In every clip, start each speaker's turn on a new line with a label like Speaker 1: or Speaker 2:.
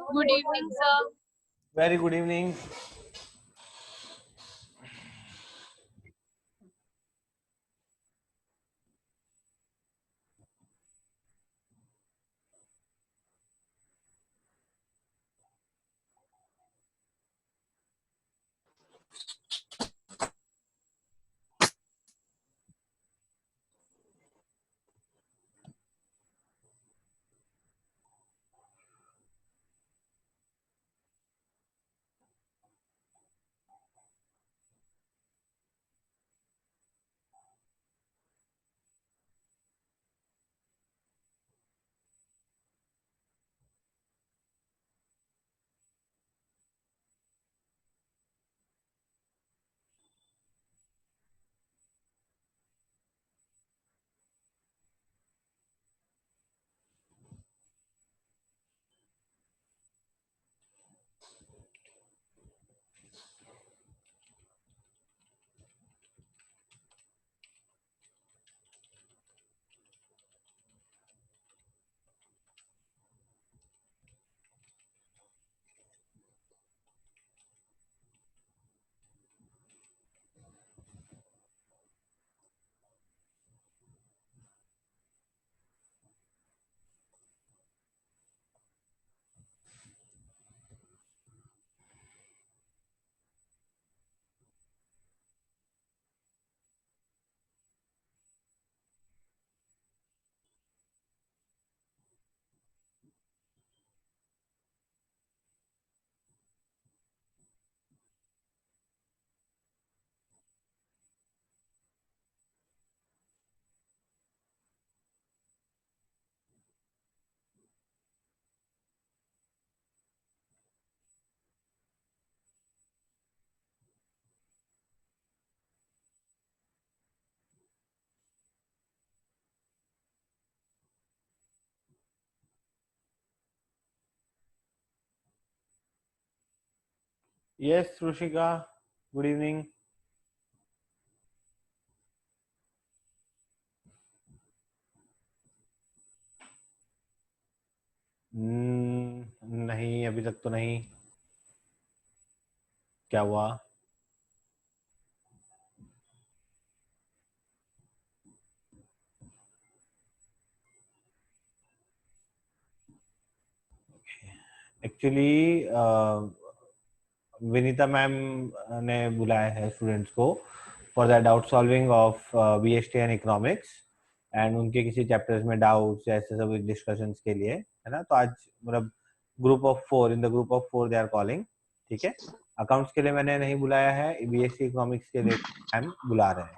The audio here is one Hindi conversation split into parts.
Speaker 1: Good evening, sir.
Speaker 2: Very good evening. Yes, Rushika. Good evening. नहीं, अभी तक तो नहीं. क्या हुआ? एक्चुअली विनीता मैम ने बुलाया है स्टूडेंट्स को for the doubt solving of BST and economics and उनके किसी चैप्टर्स में डाउट्स ऐसे सब डिस्कशंस के लिए, है ना. तो आज मतलब group of 4 in the group of 4 they are calling. ठीक है. अकाउंट्स के लिए मैंने नहीं बुलाया है, बीएसटी इकोनॉमिक्स के लिए मैम बुला रहे हैं.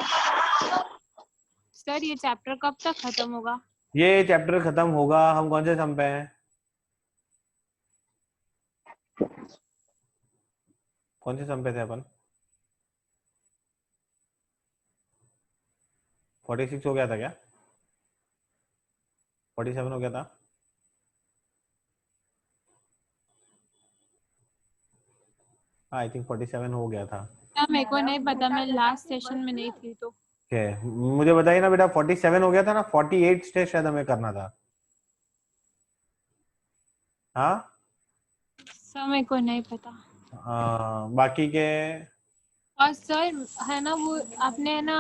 Speaker 1: सर ये चैप्टर कब तक खत्म होगा?
Speaker 2: ये चैप्टर खत्म होगा. हम कौन से सम पे हैं? कौन से सम पे थे अपन? 46 हो गया था क्या? 47 हो गया था. आई थिंक 47 हो गया था.
Speaker 1: मेरे को नहीं पता, मैं लास्ट सेशन में नहीं थी तो.
Speaker 2: मुझे बताइए ना बेटा, 47 हो गया था ना. 48 स्टेज शायद हमें करना था. हाँ,
Speaker 1: सर मेरे को नहीं पता.
Speaker 2: बाकी के.
Speaker 1: और सर है ना वो आपने है ना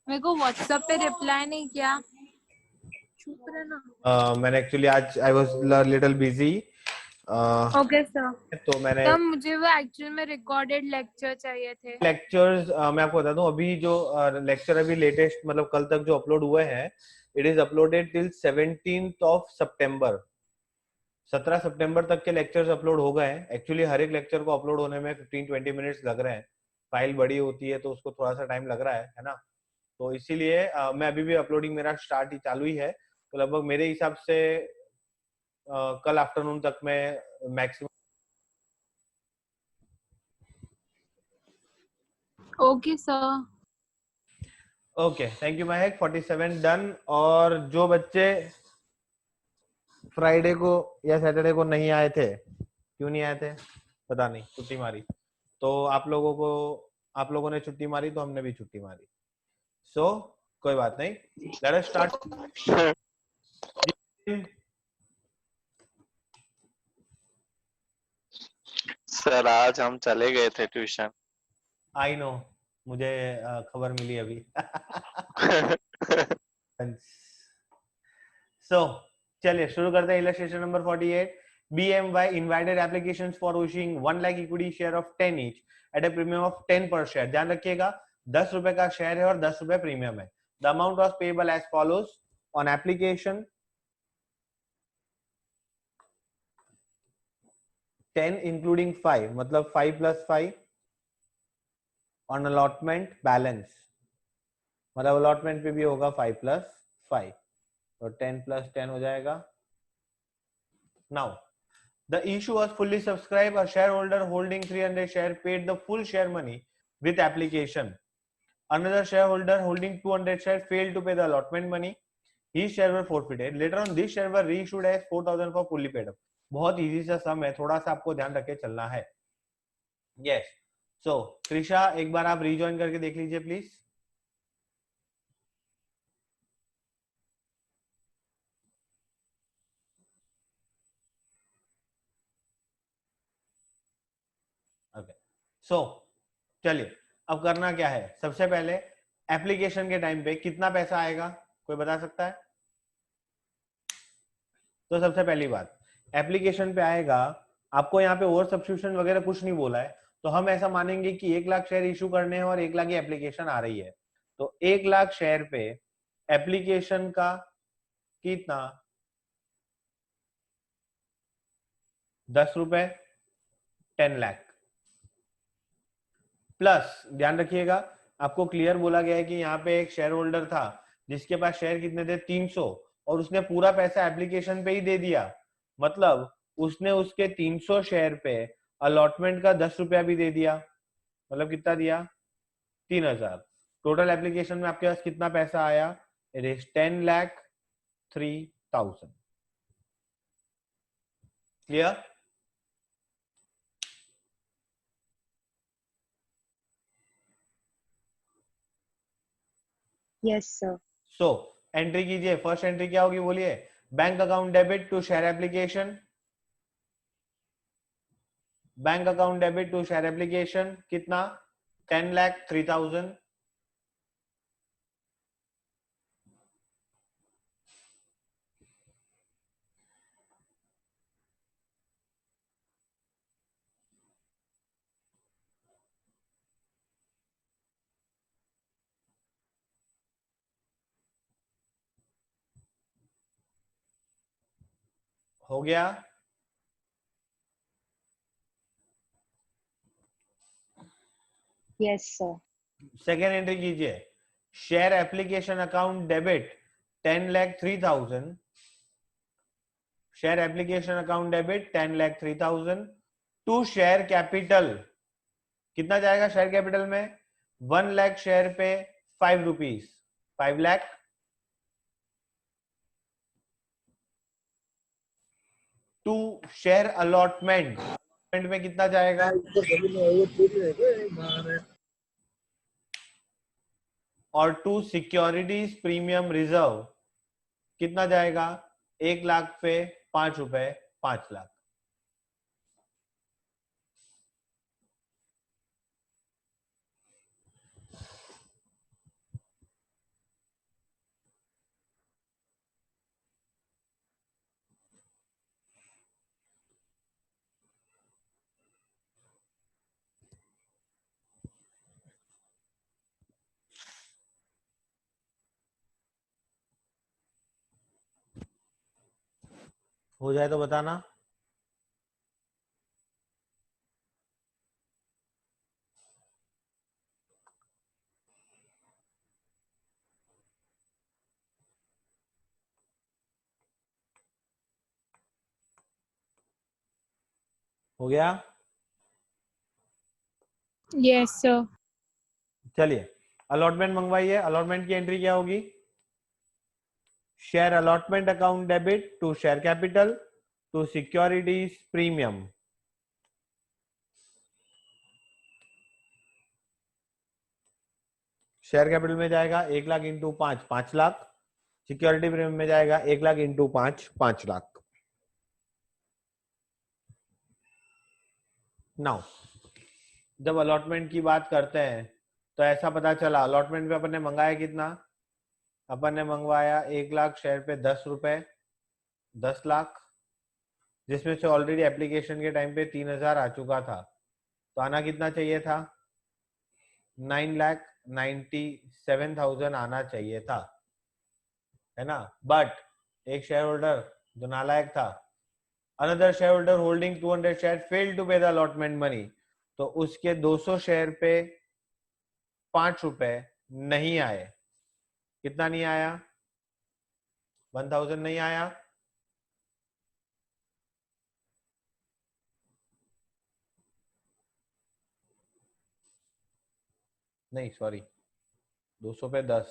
Speaker 1: मेरे को व्हाट्सएप पे रिप्लाई नहीं किया. चुप रहना.
Speaker 2: मैंने एक्चुअली आज I was little busy.
Speaker 1: Okay sir.
Speaker 2: तो मैंने
Speaker 1: तब मुझे वो एक्चुअल में रिकॉर्डेड लेक्चर चाहिए थे.
Speaker 2: लेक्चर्स मैं आपको बता दूं, अभी जो लेक्चर अभी लेटेस्ट मतलब कल तक जो अपलोड हुए हैं, it is uploaded till 17th of सितंबर. 17 सितंबर तक के लेक्चर्स अपलोड हो गए हैं. एक्चुअली हर एक लेक्चर को अपलोड होने में 15-20 मिनट्स लग रहे हैं. फाइल बड़ी होती है तो उसको थोड़ा सा टाइम लग रहा है ना. तो इसीलिए मैं अभी भी अपलोडिंग मेरा स्टार्ट ही चालू ही है. तो लगभग मेरे हिसाब से कल आफ्टरनून तक में maximum.
Speaker 1: Okay sir.
Speaker 2: Okay, thank you Mahak. 47 done. और जो बच्चे फ्राइडे को या सैटरडे को नहीं आए थे, क्यों नहीं आए थे पता नहीं, छुट्टी मारी. तो आप लोगों ने छुट्टी मारी तो हमने भी छुट्टी मारी. सो कोई बात नहीं. Let us start.
Speaker 3: सर आज हम चले गए थे ट्यूशन।
Speaker 2: आई नो, मुझे खबर मिली अभी। सो चलिए शुरू करते हैं। Illustration number 48। BMY invited applications for issuing 1 lakh equity share of 10 each at a premium of 10 per share। ध्यान रखिएगा 10 रुपए का शेयर है और 10 रुपए प्रीमियम है। The amount was payable as follows on application 10 including 5 मतलब 5 plus 5 on allotment balance मतलब अलॉटमेंट पे भी होगा 5 plus 5 तो 10 plus 10 हो जाएगा। Now the issue was fully subscribed. A shareholder holding 300 share paid the full share money with application. Another shareholder holding 200 share failed to pay the allotment money. His share were forfeited. Later on, this share were reissued as 4,000 for fully paid up. बहुत इजी सा सम है, थोड़ा सा आपको ध्यान रख के चलना है। Yes. So, त्रिशा एक बार आप रीजॉइन करके देख लीजिए प्लीज। ओके सो चलिए अब करना क्या है। सबसे पहले एप्लीकेशन के टाइम पे कितना पैसा आएगा कोई बता सकता है? तो सबसे पहली बात एप्लीकेशन पे आएगा, आपको यहाँ पे ओवर सब्सक्रिप्शन वगैरह कुछ नहीं बोला है, तो हम ऐसा मानेंगे कि 1 लाख शेयर इशू करने हैं और 1 लाख की एप्लीकेशन आ रही है। तो 1 लाख शेयर पे एप्लीकेशन का कितना 10 रुपए 10 लाख प्लस ध्यान रखिएगा आपको क्लियर बोला गया है कि यहाँ पे एक शेयर होल्डर था जिसके पास शेयर कितने थे 300 और उसने पूरा पैसा एप्लीकेशन पे ही दे दिया, मतलब उसने उसके 300 शेयर पे अलॉटमेंट का 10 रुपया भी दे दिया, मतलब कितना दिया 3000। टोटल एप्लीकेशन में आपके पास कितना पैसा आया? It is 10,03,000। Clear?
Speaker 4: Yes sir.
Speaker 2: So entry कीजिए। फर्स्ट एंट्री क्या होगी बोलिए? Bank account debit to share application. Bank account debit to share application कितना 10,03,000। हो गया?
Speaker 4: Yes sir.
Speaker 2: सेकेंड एंट्री कीजिए। Share application account debit 10,03,000। Share application account debit 10,03,000 to share capital. कितना जाएगा शेयर कैपिटल में? 1 लाख शेयर पे 5 rupees 5 lakh to share allotment में कितना जाएगा? और टू सिक्योरिटीज प्रीमियम रिजर्व कितना जाएगा? 1 लाख पे 5 रुपए 5 लाख। हो जाए तो बताना। हो गया?
Speaker 1: Yes sir.
Speaker 2: चलिए अलॉटमेंट मंगवाइए। अलॉटमेंट की एंट्री क्या होगी? Share allotment account debit to share capital to securities premium. Share capital में जाएगा 1 lakh into 5 5 lakh. Security premium में जाएगा 1 लाख इंटू 5 5 लाख। नाउ जब अलॉटमेंट की बात करते हैं तो ऐसा पता चला अलॉटमेंट पे अपन ने मंगाया कितना, अपन ने मंगवाया 1 लाख शेयर पे 10 रुपए, 10 लाख, जिसमें से ऑलरेडी एप्लीकेशन के टाइम पे 3,000 आ चुका था, तो आना कितना चाहिए था, 9,97,000 आना चाहिए था, है ना। बट एक शेयर होल्डर जो नालायक था, another share holder holding 200 share failed to pay the allotment money, तो उसके 200 शेयर पे 5 रुपए नहीं आए। कितना नहीं आया, 1000 नहीं आया, नहीं सॉरी 200 पे 10,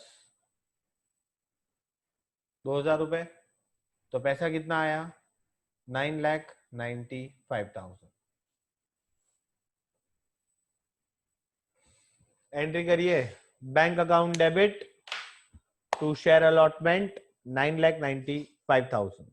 Speaker 2: 2000 रुपए, तो पैसा कितना आया, 9,95,000। एंट्री करिए, bank account debit to share allotment 9,95,000।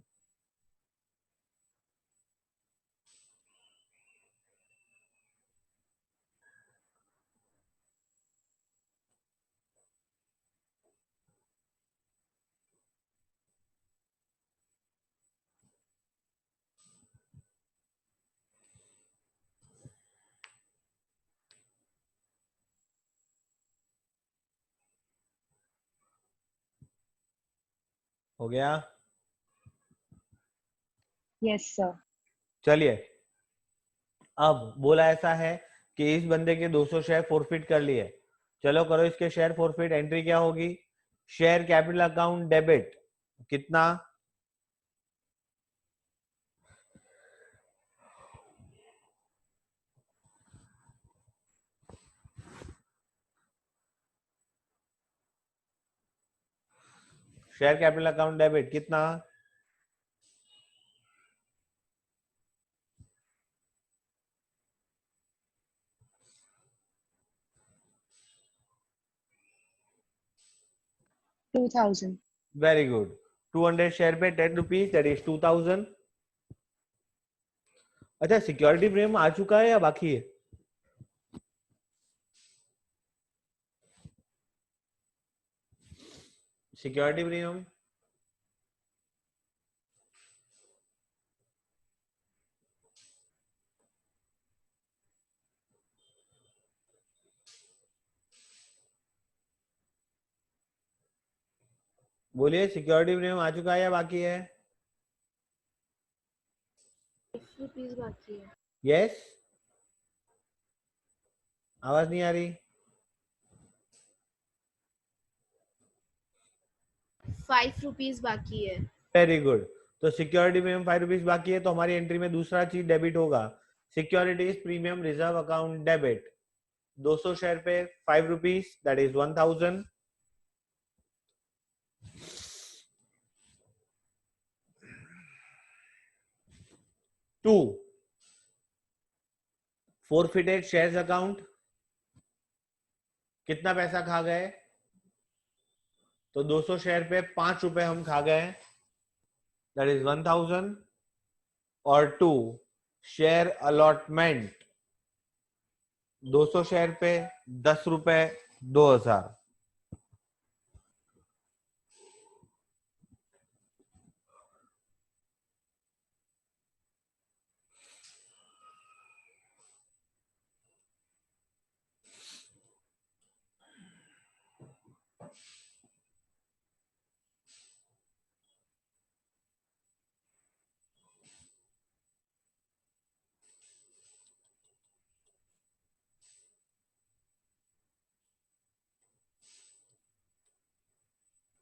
Speaker 2: हो गया,
Speaker 1: यस सर।
Speaker 2: चलिए अब बोला ऐसा है कि इस बंदे के 200 शेयर फोरफिट कर लिए, चलो करो इसके शेयर फोरफिट। एंट्री क्या होगी, शेयर कैपिटल अकाउंट डेबिट, कितना, शेयर कैपिटल अकाउंट डेबिट कितना,
Speaker 1: 2000।
Speaker 2: वेरी गुड, 200 शेयर पे 10 रुपीज, दैट इज 2000। अच्छा सिक्योरिटी प्रीमियम आ चुका है या बाकी है, सिक्योरिटी प्रीमियम बोलिए, सिक्योरिटी प्रीमियम आ चुका है या बाकी है,
Speaker 1: 5 रुपीस बाकी है।
Speaker 2: यस, आवाज नहीं आ रही,
Speaker 1: 5 रुपीस बाकी है।
Speaker 2: वेरी गुड, तो सिक्योरिटी प्रीमियम 5 रुपीज बाकी है, तो हमारी एंट्री में दूसरा चीज डेबिट होगा, securities premium reserve account debit, 200 share पे 5 rupees, that is 1000। To forfeited shares account, कितना पैसा खा गए, तो 200 शेयर पे 5 रुपए हम खा गए, दैट इज 1000। और टू शेयर अलॉटमेंट, 200 शेयर पे 10 रुपए, 2000।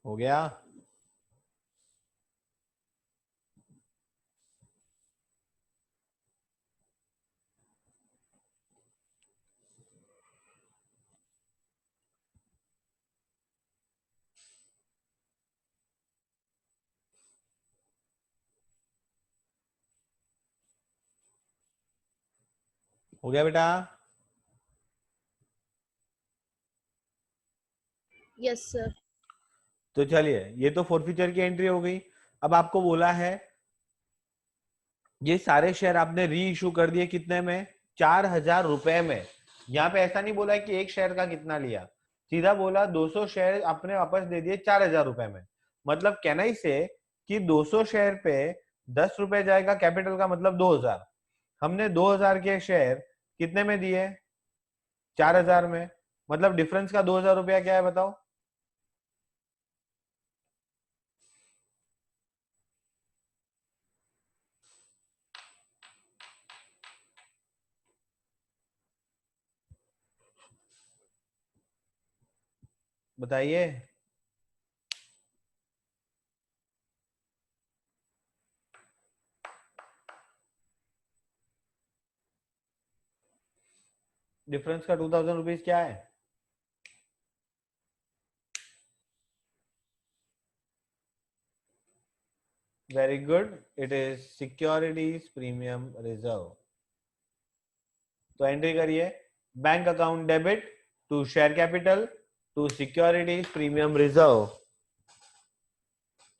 Speaker 2: हो गया, हो गया बेटा,
Speaker 1: यस सर।
Speaker 2: तो चलिए ये तो फोरफिचर की एंट्री हो गई। अब आपको बोला है ये सारे शेयर आपने री इशू कर दिए कितने में, 4,000 रुपए में। यहाँ पे ऐसा नहीं बोला है कि एक शेयर का कितना लिया, सीधा बोला 200 शेयर आपने वापस दे दिए 4,000 रुपए में। मतलब कहना ही से कि 200 शेयर पे 10 रुपए जाएगा कैपिटल का, मतलब 2,000। हमने 2,000 के शेयर कितने में दिए, 4,000 में। मतलब डिफरेंस का 2,000 रुपया क्या है बताओ। बताइए। डिफरेंस का 2,000 रुपीज क्या है? Very good, it is securities premium reserve. तो एंट्री करिए, bank account debit to share capital to securities premium reserve,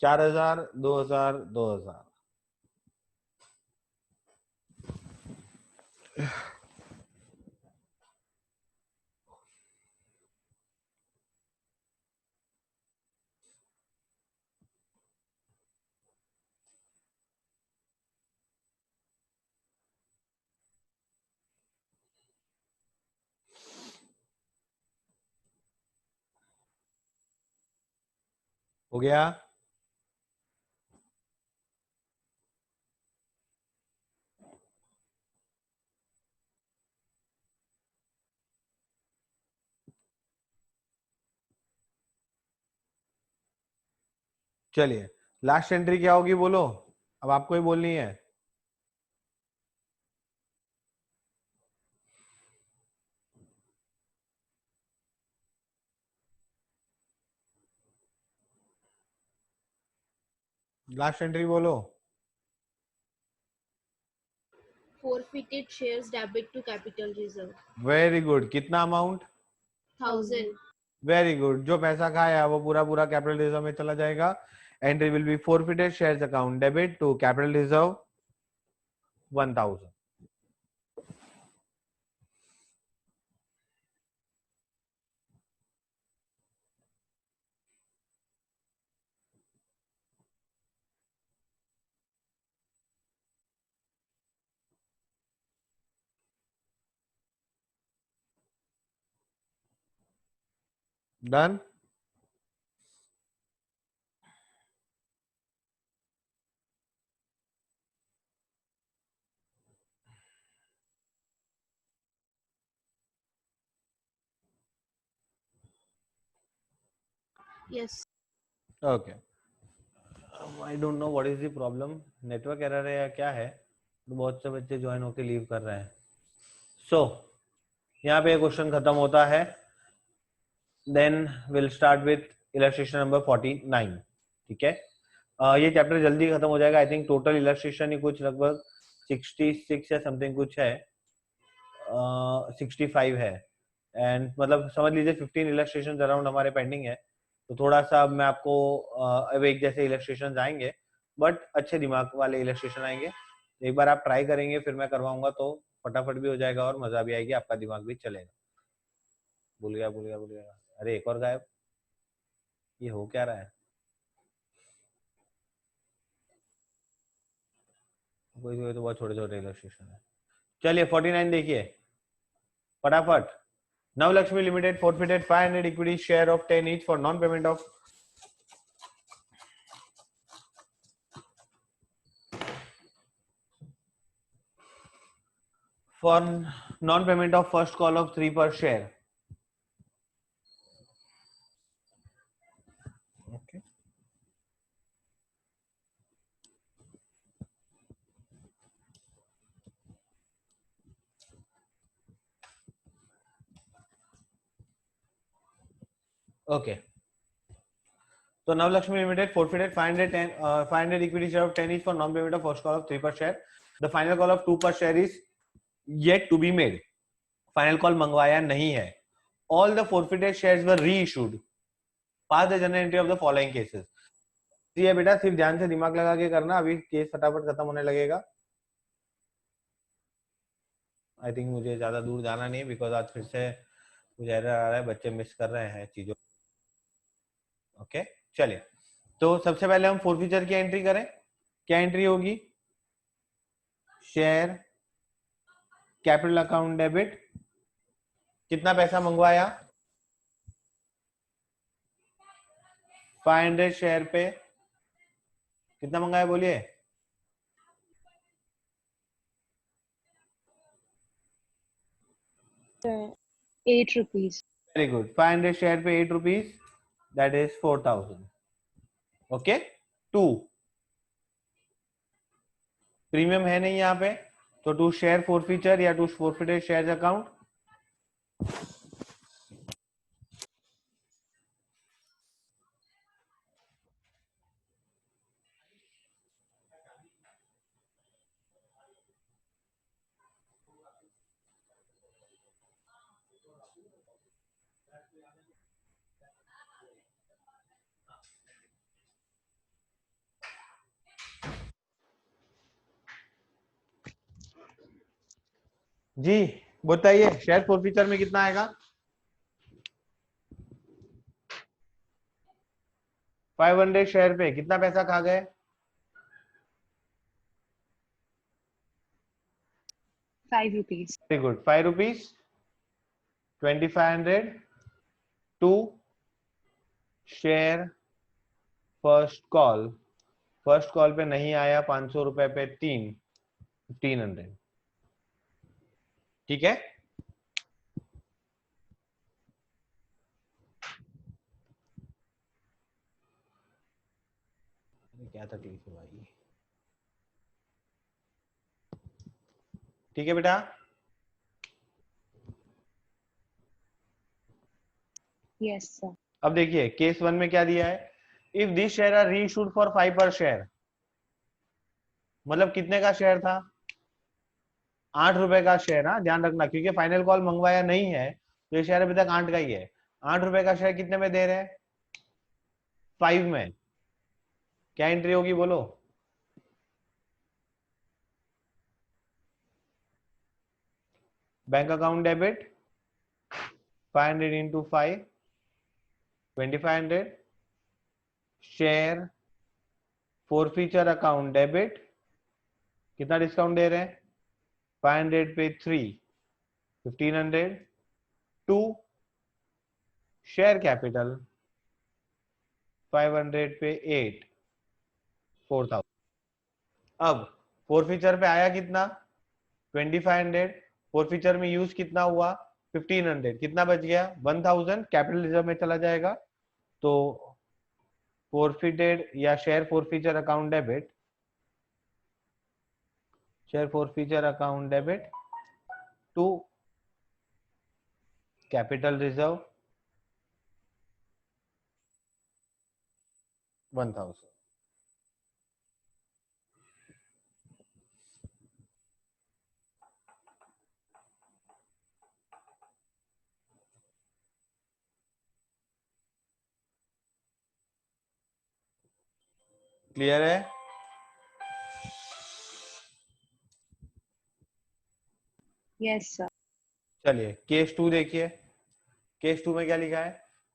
Speaker 2: 4,000, 2,000, 2,000। हो गया? चलिए, लास्ट एंट्री क्या होगी बोलो, अब आपको ही बोलनी है। लास्ट एंट्री बोलो।
Speaker 4: Forfeited shares debit to capital reserve.
Speaker 2: Very good, कितना अमाउंट?
Speaker 4: 1,000.
Speaker 2: वेरी गुड, जो पैसा खाया वो पूरा पूरा कैपिटल रिजर्व में चला जाएगा। Entry will be forfeited shares account debit to capital reserve 1,000। Done.
Speaker 4: Yes.
Speaker 2: Okay, I don't know what is the problem, network error है या क्या है, तो बहुत से बच्चे ज्वाइन होके लीव कर रहे हैं। सो यहाँ पे क्वेश्चन खत्म होता है। Then will start with illustration number 49। ठीक है, ये चैप्टर जल्दी खत्म हो जाएगा। आई थिंक टोटल इलस्ट्रेशन ही कुछ लगभग 66 या समथिंग कुछ है, 65 है। एंड मतलब समझ लीजिए 15 इलस्ट्रेशन अराउंड हमारे पेंडिंग है। तो थोड़ा सा अब मैं आपको अब एक जैसे इलस्ट्रेशन आएंगे, बट अच्छे दिमाग वाले इलस्ट्रेशन आएंगे। एक बार आप ट्राई करेंगे, फिर मैं करवाऊंगा तो फटाफट भी हो जाएगा और मजा भी आएगी, आपका दिमाग भी चलेगा। भूल गया भूल गया भूल गया, अरे एक और गायब, ये हो क्या रहा है? कोई कोई तो बहुत छोटे छोटे इलस्ट्रेशन है। चलिए 49 देखिए फटाफट। Navlakshmi Limited forfeited 500 equity share of 10 each for non-payment of first call of 3 per share. Okay. Okay. So Navlakshmi Limited forfeited 500 equity share of 10 each for non-payment of first call of 3 per share. The final call of 2 per share is yet to be made. Final call मंगवाया नहीं है. All the forfeited shares were reissued. Pass the journal entry of the following cases. ये बेटा सिर्फ ध्यान से दिमाग लगा के करना, अभी केस फटाफट खत्म होने लगेगा। आई थिंक मुझे ज्यादा दूर जाना नहीं है, बिकॉज आज फिर से कुछ एरर आ रहा है, बच्चे मिस कर रहे हैं चीजों। ओके चलिए, तो सबसे पहले हम फोरफीचर की एंट्री करें। क्या एंट्री होगी? Share capital account debit. कितना पैसा मंगवाया? 500 शेयर पे। कितना मंगाया बोलिए?
Speaker 4: 8 rupees.
Speaker 2: Very good. 500 शेयर पे 8 rupees, that is 4000। Okay. 2 premium है नहीं यहाँ पे, तो टू शेयर फोरफीचर या टू फोरफिटेड शेयर अकाउंट। जी बताइए, शेयर फोरफीचर में कितना आएगा? 500 शेयर पे कितना पैसा खा गए?
Speaker 4: 5 rupees.
Speaker 2: Very good. 5 rupees, 2500 to share first call. First call पे नहीं आया 500 रुपए पे 3, 1500। ठीक है। क्या तकलीफ है भाई? ठीक है बेटा।
Speaker 4: Yes, sir.
Speaker 2: अब देखिए केस 1 में क्या दिया है? If this share are reissued for 5 per share, मतलब कितने का शेयर था? 8 रुपए का शेयर। हाँ ध्यान रखना, क्योंकि फाइनल कॉल मंगवाया नहीं है, तो ये शेयर अभी तक 8 का ही है। 8 रुपए का शेयर कितने में दे रहे हैं? 5 में। क्या एंट्री होगी बोलो? Bank account debit 500 into 5, 2500। Share forfeiture account debit, कितना डिस्काउंट दे रहे हैं? 500 पे 3, 1500 टू शेयर कैपिटल 500 पे 8, 4000। अब फोरफीचर पे आया कितना? 2500। फोरफीचर में यूज कितना हुआ? 1500। कितना बच गया? 1000 कैपिटल रिजर्व में चला जाएगा। तो फोरफिटेड या share forfeiture account debit, share forfeiture account debit to capital reserve 1000। Clear है?
Speaker 4: Yes, sir.
Speaker 2: चलिए केस 2 देखिए। केस 2 में क्या लिखा है?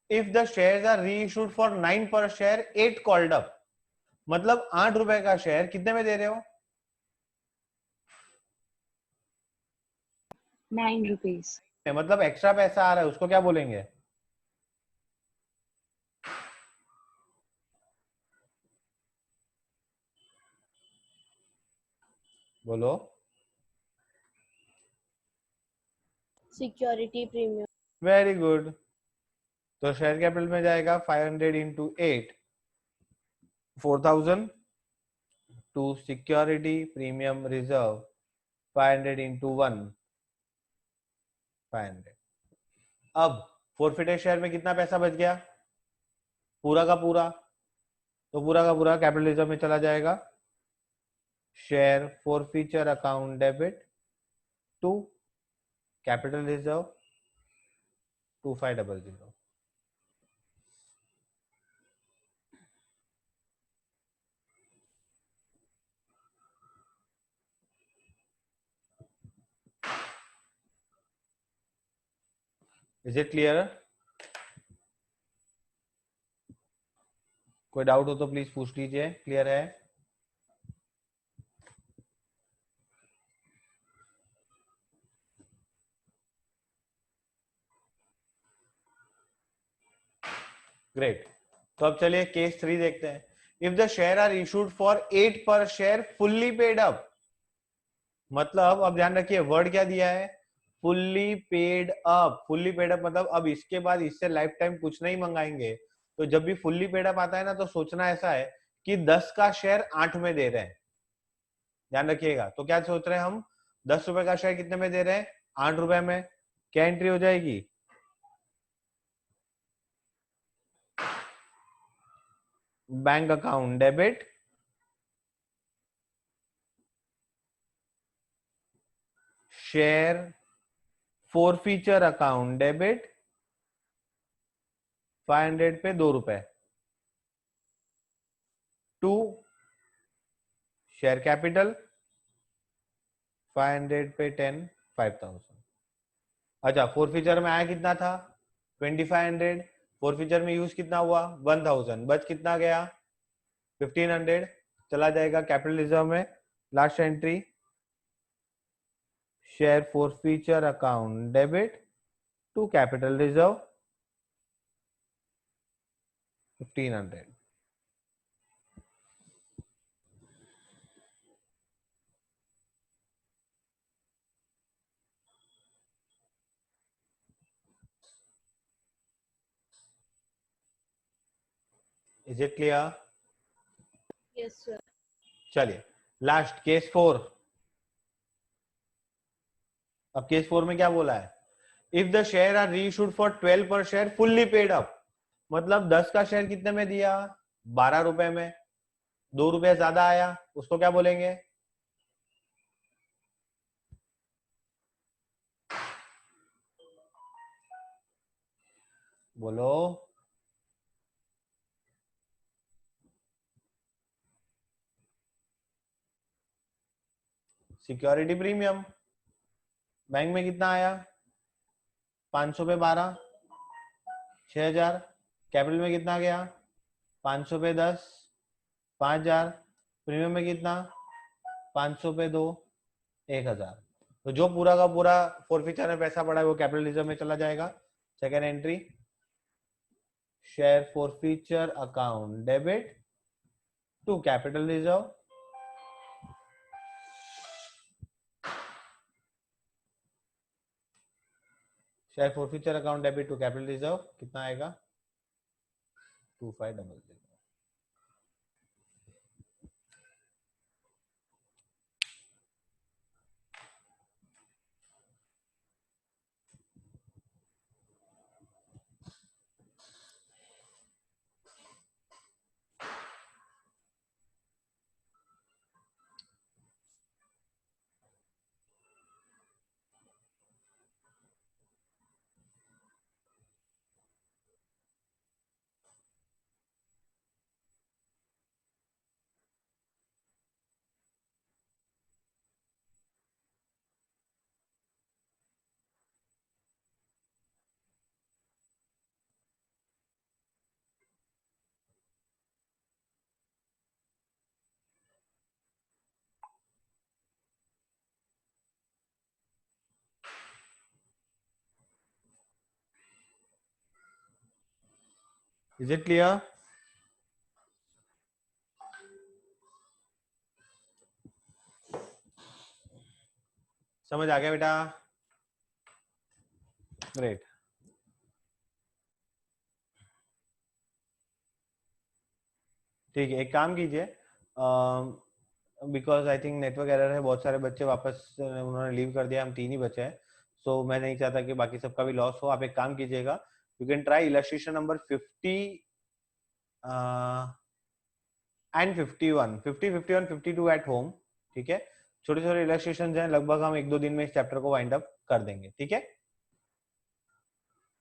Speaker 2: If the shares are reissued for 9 per share 8 called up, मतलब 8 रुपए का शेयर कितने में दे रहे हो?
Speaker 4: 9 rupees.
Speaker 2: मतलब एक्स्ट्रा पैसा आ रहा है, उसको क्या बोलेंगे? बोलो।
Speaker 4: Security premium.
Speaker 2: Very good. तो शेयर कैपिटल में जाएगा 500 into 8, 4000 to security premium reserve 500 into 1, 500। अब फोरफिटेड शेयर में कितना पैसा बच गया? पूरा का पूरा, तो पूरा का पूरा कैपिटल रिजर्व में चला जाएगा। Share forfeiture account debit to capital reserve 2500। Is it clear? कोई डाउट हो तो प्लीज पूछ लीजिए. क्लियर है? ग्रेट. तो अब चलिए केस 3 देखते हैं. If the share are issued for 8 per share fully paid up, मतलब अब ध्यान रखिए वर्ड क्या दिया है, fully paid up. Fully paid up मतलब अब इसके बाद इससे लाइफ टाइम कुछ नहीं मंगाएंगे. तो जब भी फुल्ली पेड अप आता है ना, तो सोचना ऐसा है कि 10 का शेयर 8 में दे रहे हैं. ध्यान रखिएगा. तो क्या सोच रहे हैं हम, 10 रुपए का शेयर कितने में दे रहे हैं, 8 रुपए में. क्या एंट्री हो जाएगी, bank account debit, share forfeiture account debit, 500 पे 2 रुपए, टू शेयर कैपिटल 500 पे 10, 5000. अच्छा, फॉरफीचर में आया कितना था, 2500. फॉरफीचर में यूज कितना हुआ, 1000. बच कितना गया, 1500. चला जाएगा कैपिटल रिजर्व में. Last entry, share forfeiture account debit to capital reserve 1500. Is it clear?
Speaker 4: Yes, sir.
Speaker 2: चलिए लास्ट केस 4. अब केस 4 में क्या बोला है, if the share are reissued for 12 per share fully paid up, मतलब 10 का शेयर कितने में दिया, 12 रुपए में. 2 रुपए ज्यादा आया, उसको क्या बोलेंगे, बोलो. Security premium. बैंक में कितना आया, 500 पे 12, 6000. कैपिटल में कितना गया, 500 पे 10, 5000. प्रीमियम में कितना, 500 पे 2, 1000. तो जो पूरा का पूरा फॉरफीचर में पैसा पड़ा है वो कैपिटल रिजर्व में चला जाएगा. Second entry, share forfeiture account debit to capital reserve. Share forfeiture account debit to capital reserve कितना आएगा, 2500. Is it clear? समझ आ गया बेटा? ग्रेट. ठीक है, एक काम कीजिए, because I think network error है, बहुत सारे बच्चे वापस उन्होंने लीव कर दिया, हम 3 ही बचे हैं. सो मैं नहीं चाहता कि बाकी सबका भी लॉस हो. आप एक काम कीजिएगा, you can try illustration number 50 and 51, 50, 51, 52 at home. ठीक है, छोटे छोटे इलस्ट्रेशन हैं, लगभग हम 1-2 दिन में इस चैप्टर को वाइंड अप कर देंगे. ठीक है,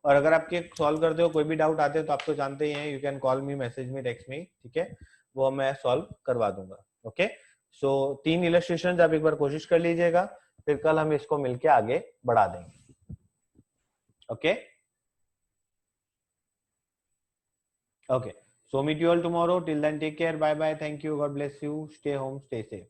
Speaker 2: और अगर आपके सॉल्व करते हो कोई भी डाउट आते हैं तो आप तो जानते ही हैं, you can call me, message me, text me. ठीक है, वो मैं सॉल्व करवा दूंगा. ओके, सो 3 इलस्ट्रेशन आप एक बार कोशिश कर लीजिएगा, फिर कल हम इसको मिलके आगे बढ़ा देंगे. Okay, Okay. So meet you all tomorrow. Till then, take care. Bye bye. Thank you. God bless you. Stay home. Stay safe.